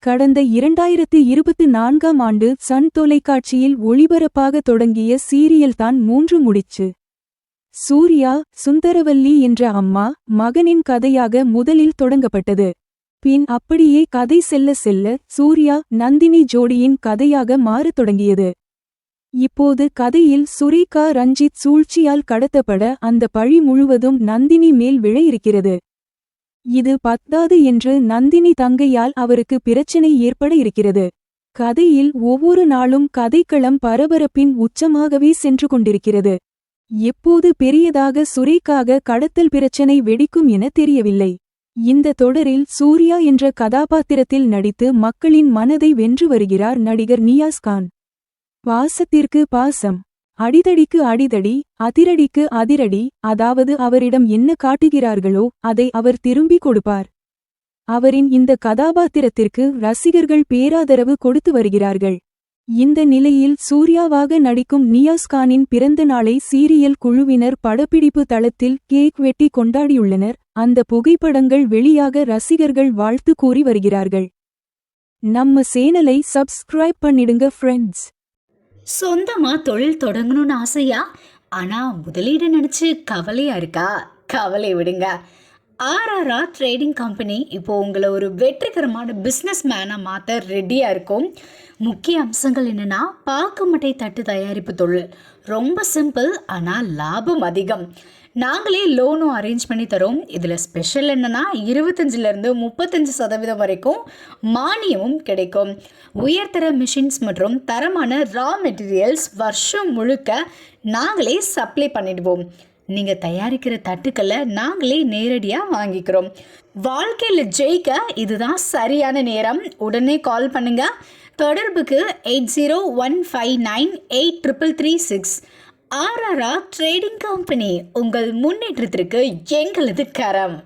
கடந்த 2024ஆம் ஆண்டு சன் தொலைக்காட்சியில் ஒளிபரப்பாக தொடங்கிய சீரியல்தான் 3 முடிச்சு. சூர்யா, சுந்தரவல்லி என்ற அம்மா, மகனின் கதையாக முதலில் தொடங்கப்பட்டது. பின் அப்படியே கதை செல்ல செல்ல சூர்யா, நந்தினி ஜோடியின் கதையாக மாறத் தொடங்கியது. இப்போது கதையில் சுரேகா ரஞ்சித் சூழ்ச்சியால் கடத்தப்பட அந்த பழி முழுவதும் நந்தினி மேல் விழ இருக்கிறது. இது பத்தாது என்று நந்தினி தங்கையால் அவருக்கு பிரச்சனை ஏற்பட இருக்கிறது. கதையில் ஒவ்வொரு நாளும் கதைக்களம் பரபரப்பின் உச்சமாகவே சென்று கொண்டிருக்கிறது. எப்போது பெரியதாக சுரேகாக கடத்தல் பிரச்சனை வெடிக்கும் என தெரியவில்லை. இந்த தொடரில் சூர்யா என்ற கதாபாத்திரத்தில் நடித்து மக்களின் மனதை வென்று வருகிறார் நடிகர் நியாஸ் கான். பாசத்திற்கு பாசம், அடிதடிக்கு அடிதடி, அதிரடிக்கு அதிரடி, அதாவது அவரிடம் என்ன காட்டுகிறார்களோ அதை அவர் திரும்பிக் கொடுப்பார். அவரின் இந்த கதாபாத்திரத்திற்கு ரசிகர்கள் பேராதரவு கொடுத்து வருகிறார்கள். இந்த நிலையில் சூர்யாவாக நடிக்கும் நியாஸ் கானின் பிறந்த நாளை சீரியல் குழுவினர் படப்பிடிப்பு தளத்தில் கேக் வெட்டி கொண்டாடியுள்ளனர். அந்த புகைப்படங்கள் வெளியாக ரசிகர்கள் வாழ்த்து கூறி வருகிறார்கள். நம்ம சேனலை சப்ஸ்கிரைப் பண்ணிடுங்க ஃப்ரெண்ட்ஸ். சொந்தமாக தொழில் தொடங்கணும்னு ஆசையா? ஆனால் முதலீடு நினச்சி கவலையா இருக்கா? கவலை விடுங்க. ஆர்ஆர் ட்ரேடிங் கம்பெனி இப்போ உங்களை ஒரு வெற்றிகரமான பிஸ்னஸ் மேனாக மாற்ற ரெடியாக இருக்கும். முக்கிய அம்சங்கள் என்னென்னா, பாக்கு மட்டை தட்டு தயாரிப்பு தொழில் ரொம்ப சிம்பிள், ஆனால் லாபம் அதிகம். நாங்களே லோனும் அரேஞ்ச் பண்ணி தரோம். இதில் ஸ்பெஷல் என்னென்னா 25% 35% வரைக்கும் மானியமும் கிடைக்கும். உயர்தர மிஷின்ஸ் மற்றும் தரமான ரா மெட்டீரியல்ஸ் வருஷம் முழுக்க நாங்களே சப்ளை பண்ணிடுவோம். நீங்கள் தயாரிக்கிற தட்டுக்களை நாங்களே நேரடியாக வாங்கிக்கிறோம். வாழ்க்கையில் ஜெயிக்க இதுதான் சரியான நேரம். உடனே கால் பண்ணுங்க. தொடர்புக்கு 8015983336. ஆர்ஆர் ட்ரேடிங் கம்பெனி, உங்கள் முன்னேற்றத்திற்கு எங்களது கரம்.